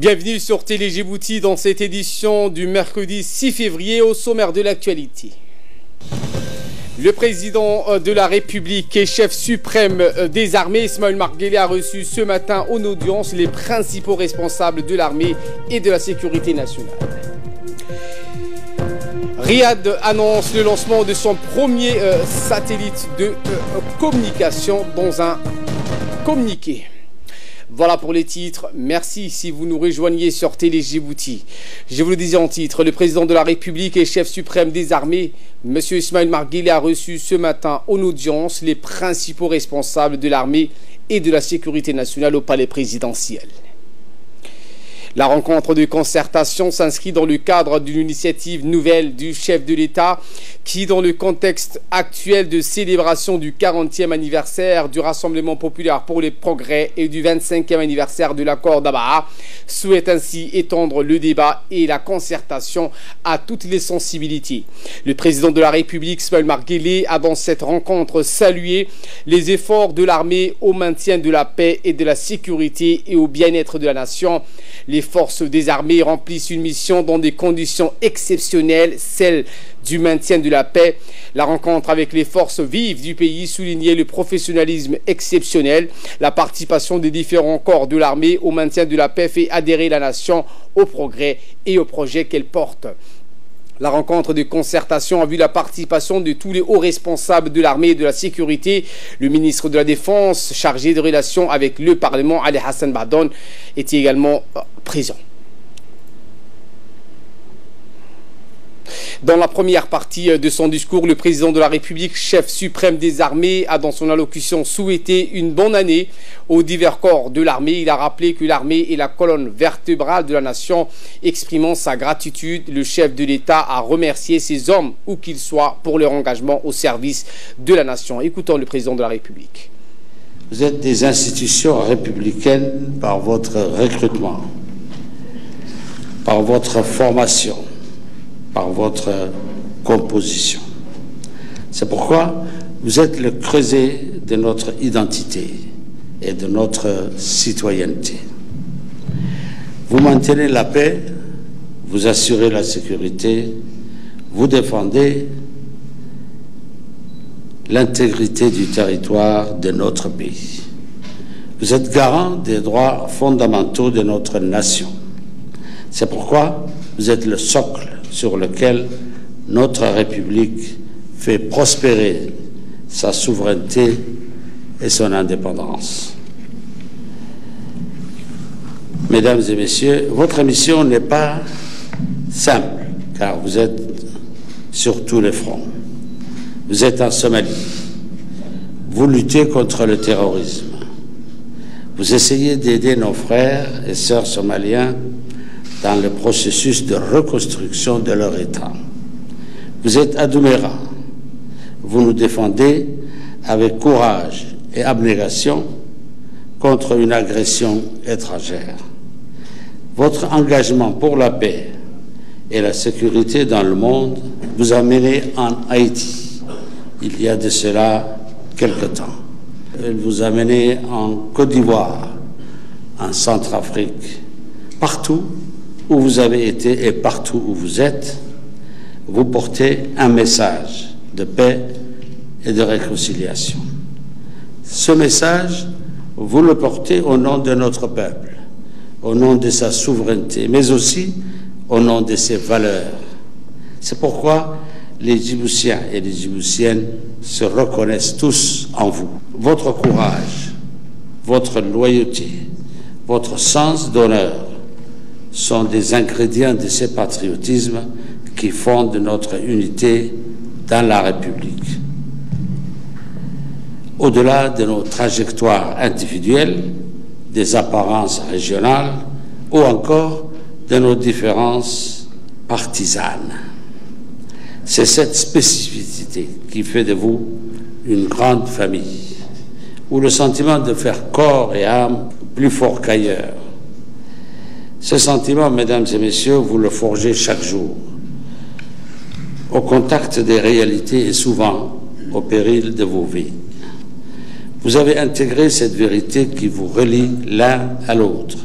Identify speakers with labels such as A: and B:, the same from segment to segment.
A: Bienvenue sur Télé Djibouti dans cette édition du mercredi 6 février au sommaire de l'actualité. Le président de la République et chef suprême des armées, Ismaël Marguerite, a reçu ce matin en audience les principaux responsables de l'armée et de la sécurité nationale. Riyad annonce le lancement de son premier satellite de communication dans un communiqué. Voilà pour les titres. Merci si vous nous rejoignez sur Télé Djibouti. Je vous le disais en titre, le président de la République et chef suprême des armées, M. Ismaël Marguerite, a reçu ce matin en audience les principaux responsables de l'armée et de la sécurité nationale au palais présidentiel. La rencontre de concertation s'inscrit dans le cadre d'une initiative nouvelle du chef de l'État qui, dans le contexte actuel de célébration du 40e anniversaire du Rassemblement populaire pour les progrès et du 25e anniversaire de l'accord d'Abaa, souhaite ainsi étendre le débat et la concertation à toutes les sensibilités. Le président de la République, Ismaël Marguerite, a dans cette rencontre salué les efforts de l'armée au maintien de la paix et de la sécurité et au bien-être de la nation. Les forces des armées remplissent une mission dans des conditions exceptionnelles, celle du maintien de la paix. La rencontre avec les forces vives du pays soulignait le professionnalisme exceptionnel. La participation des différents corps de l'armée au maintien de la paix fait adhérer la nation au progrès et au projet qu'elle porte. La rencontre de concertation a vu la participation de tous les hauts responsables de l'armée et de la sécurité. Le ministre de la Défense, chargé de relations avec le Parlement, Ali Hassan Bardon, était également présent. Dans la première partie de son discours, le président de la République, chef suprême des armées, a dans son allocution souhaité une bonne année aux divers corps de l'armée. Il a rappelé que l'armée est la colonne vertébrale de la nation. Exprimant sa gratitude, le chef de l'État a remercié ces hommes, où qu'ils soient, pour leur engagement au service de la nation. Écoutons le président de la République.
B: Vous êtes des institutions républicaines par votre recrutement, par votre formation, par votre composition. C'est pourquoi vous êtes le creuset de notre identité et de notre citoyenneté. Vous maintenez la paix, vous assurez la sécurité, vous défendez l'intégrité du territoire de notre pays. Vous êtes garant des droits fondamentaux de notre nation. C'est pourquoi vous êtes le socle sur lequel notre République fait prospérer sa souveraineté et son indépendance. Mesdames et messieurs, votre mission n'est pas simple, car vous êtes sur tous les fronts. Vous êtes en Somalie. Vous luttez contre le terrorisme. Vous essayez d'aider nos frères et sœurs somaliens dans le processus de reconstruction de leur État. Vous êtes à Douméra. Vous nous défendez avec courage et abnégation contre une agression étrangère. Votre engagement pour la paix et la sécurité dans le monde vous a mené en Haïti, il y a de cela quelque temps. Il vous a mené en Côte d'Ivoire, en Centrafrique, partout où vous avez été et partout où vous êtes, vous portez un message de paix et de réconciliation. Ce message, vous le portez au nom de notre peuple, au nom de sa souveraineté, mais aussi au nom de ses valeurs. C'est pourquoi les Djiboutiens et les Djiboutiennes se reconnaissent tous en vous. Votre courage, votre loyauté, votre sens d'honneur sont des ingrédients de ce patriotisme qui fondent notre unité dans la République. Au-delà de nos trajectoires individuelles, des apparences régionales ou encore de nos différences partisanes. C'est cette spécificité qui fait de vous une grande famille, où le sentiment de faire corps et âme plus fort qu'ailleurs. Ce sentiment, mesdames et messieurs, vous le forgez chaque jour, au contact des réalités et souvent au péril de vos vies. Vous avez intégré cette vérité qui vous relie l'un à l'autre.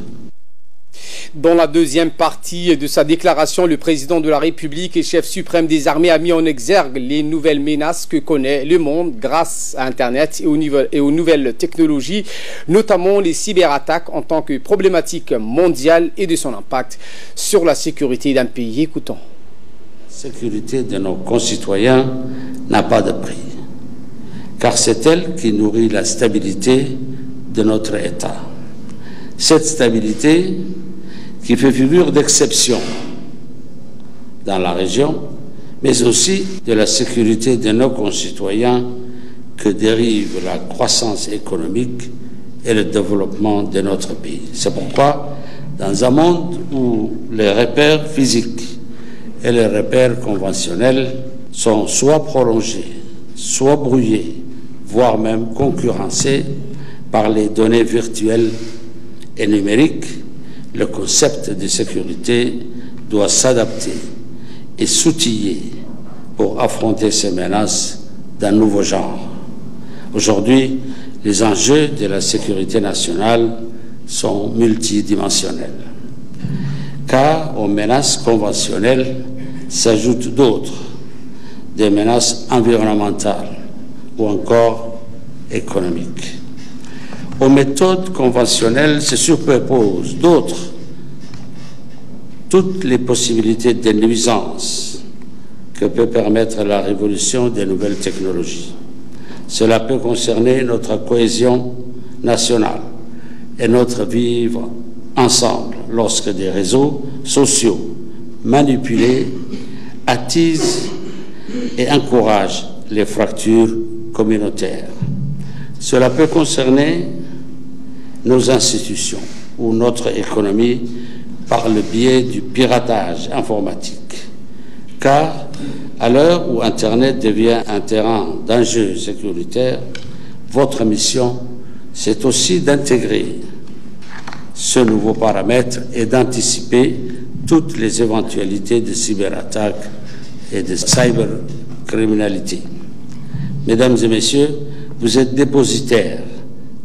A: Dans la deuxième partie de sa déclaration, le président de la République et chef suprême des armées a mis en exergue les nouvelles menaces que connaît le monde grâce à Internet et aux nouvelles technologies, notamment les cyberattaques en tant que problématique mondiale et de son impact sur la sécurité d'un pays. Écoutons.
B: La sécurité de nos concitoyens n'a pas de prix, car c'est elle qui nourrit la stabilité de notre État. Cette stabilité qui fait figure d'exception dans la région, mais aussi de la sécurité de nos concitoyens que dérive la croissance économique et le développement de notre pays. C'est pourquoi, dans un monde où les repères physiques et les repères conventionnels sont soit prolongés, soit brouillés, voire même concurrencés par les données virtuelles et numériques, le concept de sécurité doit s'adapter et s'outiller pour affronter ces menaces d'un nouveau genre. Aujourd'hui, les enjeux de la sécurité nationale sont multidimensionnels, car aux menaces conventionnelles s'ajoutent d'autres, des menaces environnementales ou encore économiques. Aux méthodes conventionnelles se superposent d'autres, toutes les possibilités de nuisance que peut permettre la révolution des nouvelles technologies. Cela peut concerner notre cohésion nationale et notre vivre ensemble lorsque des réseaux sociaux manipulés attisent et encouragent les fractures communautaires. Cela peut concerner nos institutions ou notre économie par le biais du piratage informatique. Car, à l'heure où Internet devient un terrain d'enjeux sécuritaires, votre mission, c'est aussi d'intégrer ce nouveau paramètre et d'anticiper toutes les éventualités de cyberattaques et de cybercriminalité. Mesdames et messieurs, vous êtes dépositaires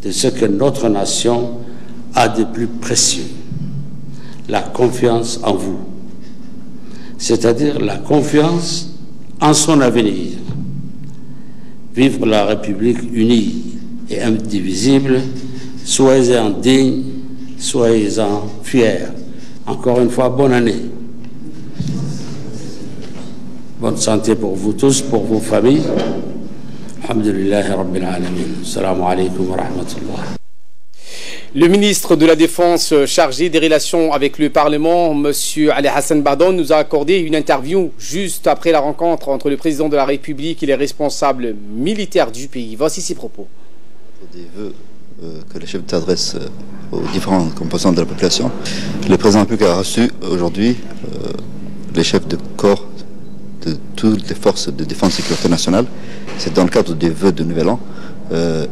B: de ce que notre nation a de plus précieux, la confiance en vous, c'est-à-dire la confiance en son avenir. Vivre la République unie et indivisible, soyez-en dignes, soyez-en fiers. Encore une fois, bonne année. Bonne santé pour vous tous, pour vos familles. Alhamdulillahi Rabbil Alamin. Assalamu alaikum wa rahmatullah.
A: Le ministre de la Défense chargé des relations avec le Parlement, M. Ali Hassan Bardon, nous a accordé une interview juste après la rencontre entre le président de la République et les responsables militaires du pays. Voici ses propos.
C: Des vœux que le chef t'adresse aux différentes composantes de la population. Le président de la République a reçu aujourd'hui les chefs de corps de toutes les forces de défense et de sécurité nationale. C'est dans le cadre des vœux de Nouvel An.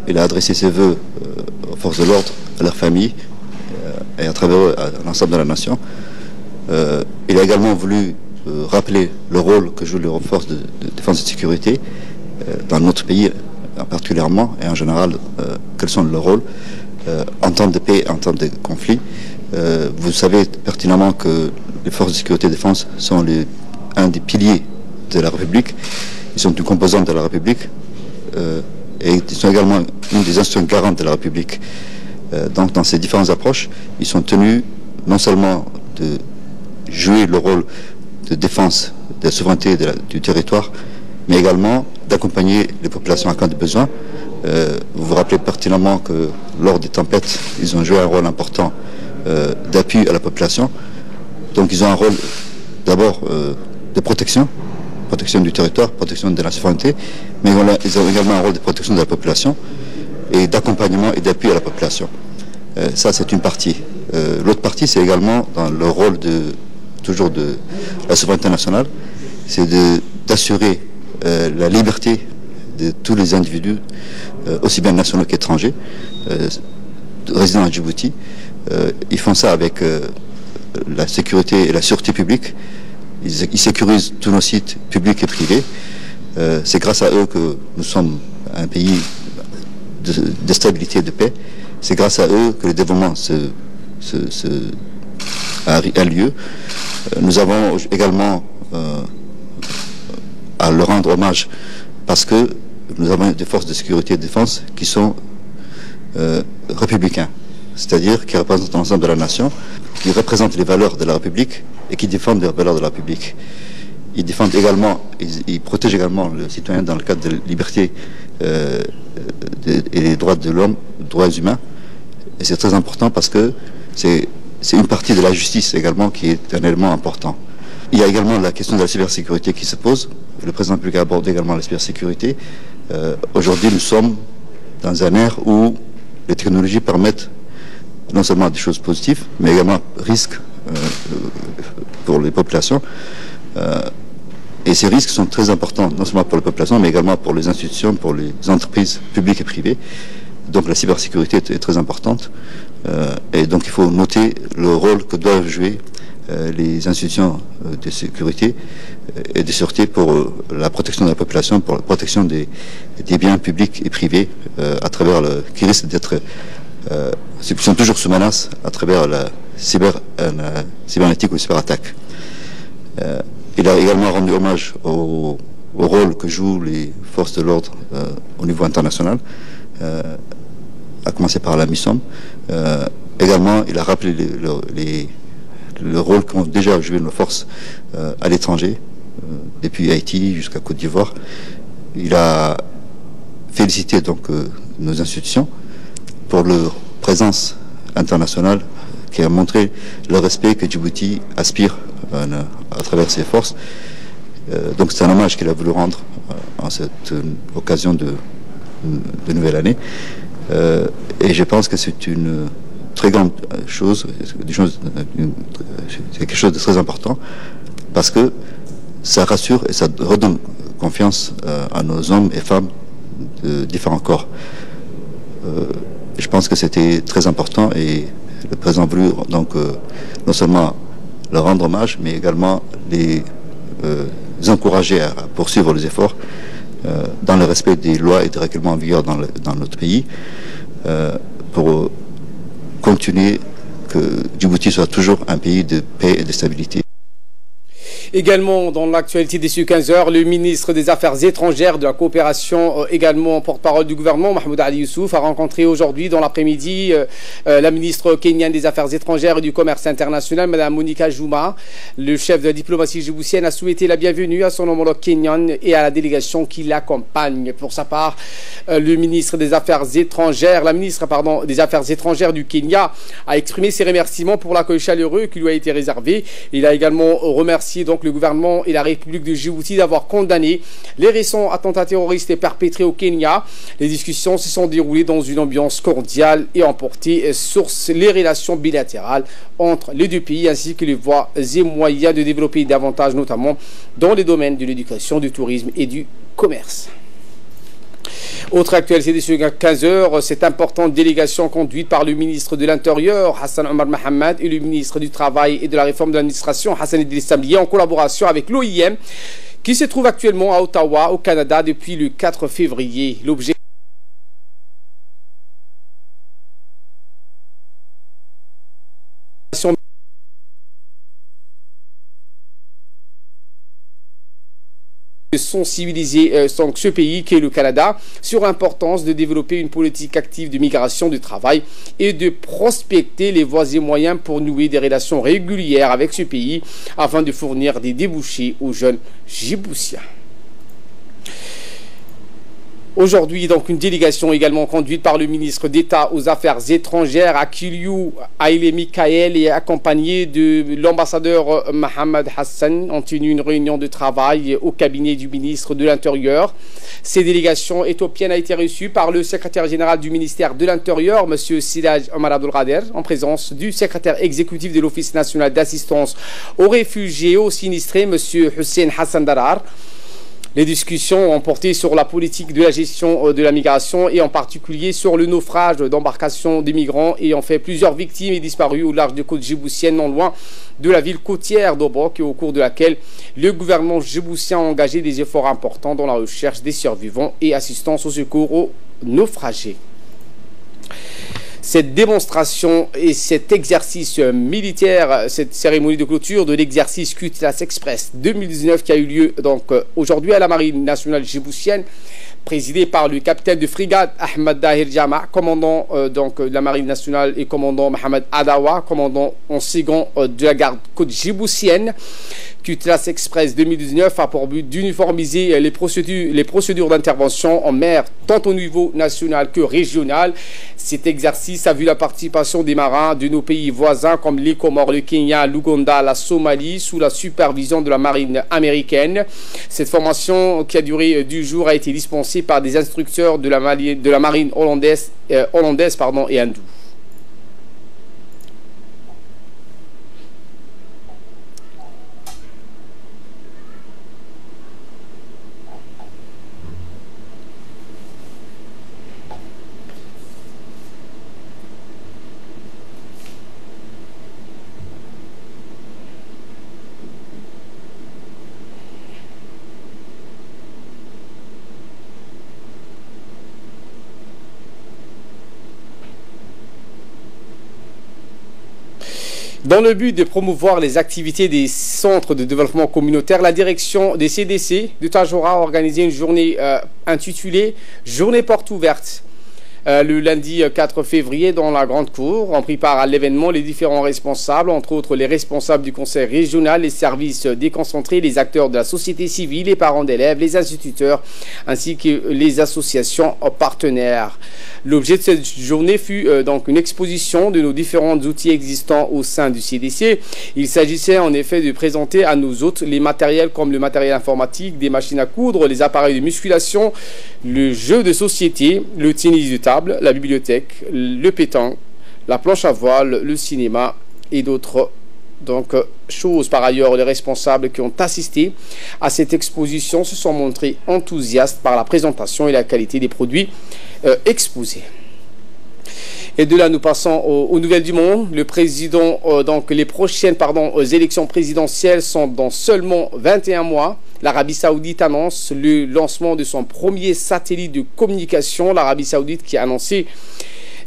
C: Il a adressé ses vœux aux forces de l'ordre, à leurs familles et à travers eux, à l'ensemble de la nation. Il a également voulu rappeler le rôle que jouent les forces de défense et de sécurité dans notre pays particulièrement et en général, quels sont leurs rôles en temps de paix et en temps de conflit. Vous savez pertinemment que les forces de sécurité et de défense sont un des piliers de la République. Ils sont une composante de la République et ils sont également une des institutions garantes de la République. Donc dans ces différentes approches, ils sont tenus non seulement de jouer le rôle de défense de la souveraineté du territoire, mais également d'accompagner les populations en cas de besoin. Vous vous rappelez pertinemment que lors des tempêtes, ils ont joué un rôle important d'appui à la population. Donc ils ont un rôle d'abord de protection du territoire, protection de la souveraineté, mais ils ont également un rôle de protection de la population et d'accompagnement et d'appui à la population. Ça, c'est une partie. L'autre partie, c'est également dans le rôle toujours de la souveraineté nationale, c'est d'assurer la liberté de tous les individus, aussi bien nationaux qu'étrangers, résidant à Djibouti. Ils font ça avec la sécurité et la sûreté publique. Ils sécurisent tous nos sites publics et privés. C'est grâce à eux que nous sommes un pays de stabilité et de paix. C'est grâce à eux que le développement a lieu. Nous avons également à leur rendre hommage parce que nous avons des forces de sécurité et de défense qui sont républicains, c'est-à-dire qui représentent l'ensemble de la nation, qui représentent les valeurs de la République et qui défendent les valeurs de la République. Ils défendent également, ils protègent également le citoyen dans le cadre de la liberté et des droits de l'homme, droits humains. Et c'est très important parce que c'est une partie de la justice également qui est un élément important. Il y a également la question de la cybersécurité qui se pose. Le président public a abordé également la cybersécurité. Aujourd'hui, nous sommes dans un ère où les technologies permettent non seulement des choses positives, mais également risques pour les populations. Et ces risques sont très importants, non seulement pour les populations, mais également pour les institutions, pour les entreprises publiques et privées. Donc la cybersécurité est très importante. Et donc il faut noter le rôle que doivent jouer les institutions de sécurité et de sûreté pour la protection de la population, pour la protection des biens publics et privés à travers qui risquent d'être sont toujours sous menace à travers la cybernétique ou cyberattaque. Il a également rendu hommage au rôle que jouent les forces de l'ordre au niveau international, à commencer par la MISOM. Également, il a rappelé le rôle qu'ont déjà joué nos forces à l'étranger, depuis Haïti jusqu'à Côte d'Ivoire. Il a félicité donc nos institutions pour leur présence internationale qui a montré le respect que Djibouti aspire à travers ses forces. Donc c'est un hommage qu'il a voulu rendre en cette occasion de nouvelle année. Et je pense que c'est une très grande chose, c'est quelque chose de très important, parce que ça rassure et ça redonne confiance à nos hommes et femmes de différents corps. Je pense que c'était très important et le président a voulu donc non seulement leur rendre hommage, mais également les encourager à poursuivre les efforts dans le respect des lois et des règlements en vigueur dans notre pays pour continuer que Djibouti soit toujours un pays de paix et de stabilité.
A: Également, dans l'actualité des 15 heures, le ministre des Affaires étrangères, de la coopération, également porte-parole du gouvernement, Mahmoud Ali Youssouf, a rencontré aujourd'hui, dans l'après-midi, la ministre kenyane des Affaires étrangères et du commerce international, Mme Monica Juma. Le chef de la diplomatie djiboutienne a souhaité la bienvenue à son homologue kenyan et à la délégation qui l'accompagne. Pour sa part, le ministre des Affaires étrangères, la ministre des Affaires étrangères du Kenya a exprimé ses remerciements pour l'accueil chaleureux qui lui a été réservé. Il a également remercié donc le gouvernement et la République de Djibouti d'avoir condamné les récents attentats terroristes perpétrés au Kenya. Les discussions se sont déroulées dans une ambiance cordiale et ont porté sur les relations bilatérales entre les deux pays ainsi que les voies et moyens de développer davantage, notamment dans les domaines de l'éducation, du tourisme et du commerce. Autre actualité des 15 heures, cette importante délégation conduite par le ministre de l'Intérieur, Hassan Omar Mohamed, et le ministre du Travail et de la Réforme de l'Administration, Hassan Idriss Samlier, en collaboration avec l'OIM, qui se trouve actuellement à Ottawa, au Canada, depuis le 4 février. L'objet de sensibiliser ce pays qui est le Canada sur l'importance de développer une politique active de migration du travail et de prospecter les voies et moyens pour nouer des relations régulières avec ce pays afin de fournir des débouchés aux jeunes Djiboutiens. Aujourd'hui, donc, une délégation également conduite par le ministre d'État aux Affaires étrangères, Akiliou Haile Mikael, et accompagné de l'ambassadeur Mohamed Hassan, ont tenu une réunion de travail au cabinet du ministre de l'Intérieur. Ces délégations éthiopiennes ont été reçues par le secrétaire général du ministère de l'Intérieur, M. Siraj Omar Abdelkader, en présence du secrétaire exécutif de l'Office national d'assistance aux réfugiés et aux sinistrés, M. Hussein Hassan Darar. Les discussions ont porté sur la politique de la gestion de la migration et en particulier sur le naufrage d'embarcations des migrants ayant fait plusieurs victimes et disparues au large des côtes djiboutiennes, non loin de la ville côtière d'Obok, et au cours de laquelle le gouvernement djiboutien a engagé des efforts importants dans la recherche des survivants et assistance au secours aux naufragés. cette démonstration et cet exercice militaire, cette cérémonie de clôture de l'exercice Cutlass Express 2019 qui a eu lieu donc aujourd'hui à la Marine nationale djiboutienne, présidé par le capitaine de frégate Ahmed Dahir Jama, commandant donc de la Marine nationale, et commandant Mohamed Adawa, commandant en second de la garde côte djiboutienne. Cutlass Express 2019 a pour but d'uniformiser les procédures d'intervention en mer, tant au niveau national que régional. Cet exercice a vu la participation des marins de nos pays voisins comme les Comores, le Kenya, l'Ouganda, la Somalie, sous la supervision de la marine américaine. Cette formation, qui a duré 10 jours, a été dispensée par des instructeurs de la marine hollandaise et hindoue. Dans le but de promouvoir les activités des centres de développement communautaire, la direction des CDC de Tadjoura a organisé une journée intitulée « Journée porte ouverte ». Le lundi 4 février dans la Grande Cour. On prit part à l'événement les différents responsables, entre autres les responsables du conseil régional, les services déconcentrés, les acteurs de la société civile, les parents d'élèves, les instituteurs, ainsi que les associations partenaires. L'objet de cette journée fut donc une exposition de nos différents outils existants au sein du CDC. Il s'agissait en effet de présenter à nos hôtes les matériels comme le matériel informatique, des machines à coudre, les appareils de musculation, le jeu de société, le tennis de table, la bibliothèque, le pétanque, la planche à voile, le cinéma et d'autres choses. Par ailleurs, les responsables qui ont assisté à cette exposition se sont montrés enthousiastes par la présentation et la qualité des produits exposés. Et de là, nous passons aux nouvelles du monde. Le président, les prochaines élections présidentielles sont dans seulement 21 mois. L'Arabie Saoudite annonce le lancement de son premier satellite de communication. L'Arabie Saoudite qui a annoncé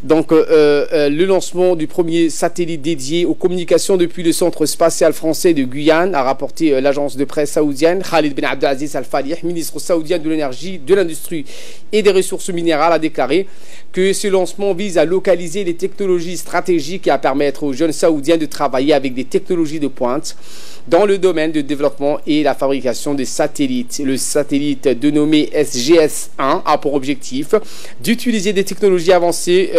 A: le lancement du premier satellite dédié aux communications depuis le centre spatial français de Guyane, a rapporté l'agence de presse saoudienne. Khalid bin Abdelaziz Al Falih, ministre saoudien de l'énergie, de l'industrie et des ressources minérales, a déclaré que ce lancement vise à localiser les technologies stratégiques et à permettre aux jeunes saoudiens de travailler avec des technologies de pointe dans le domaine de développement et la fabrication des satellites. Le satellite dénommé SGS-1 a pour objectif d'utiliser des technologies avancées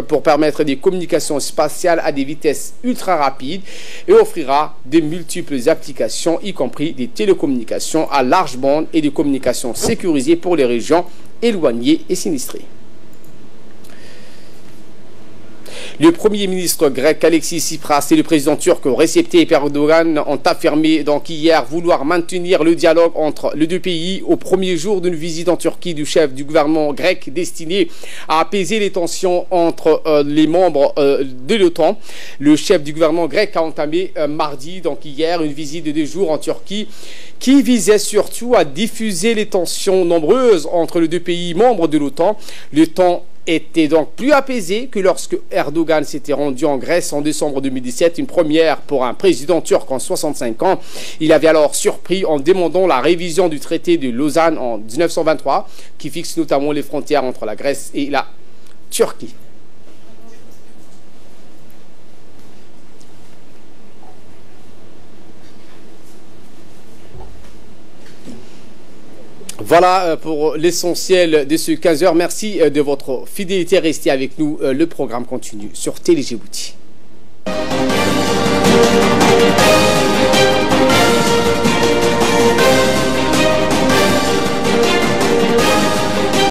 A: pour permettre des communications spatiales à des vitesses ultra rapides et offrira de multiples applications, y compris des télécommunications à large bande et des communications sécurisées pour les régions éloignées et sinistrées. Le premier ministre grec Alexis Tsipras et le président turc Recep Tayyip Erdogan ont affirmé hier vouloir maintenir le dialogue entre les deux pays au premier jour d'une visite en Turquie du chef du gouvernement grec destinée à apaiser les tensions entre les membres de l'OTAN. Le chef du gouvernement grec a entamé mardi, hier, une visite de 2 jours en Turquie qui visait surtout à diffuser les tensions nombreuses entre les deux pays membres de l'OTAN. Le temps était donc plus apaisé que lorsque Erdogan s'était rendu en Grèce en décembre 2017, une première pour un président turc en 65 ans. Il avait alors surpris en demandant la révision du traité de Lausanne en 1923, qui fixe notamment les frontières entre la Grèce et la Turquie. Voilà pour l'essentiel de ce 15h. Merci de votre fidélité. Restez avec nous. Le programme continue sur Télé Djibouti.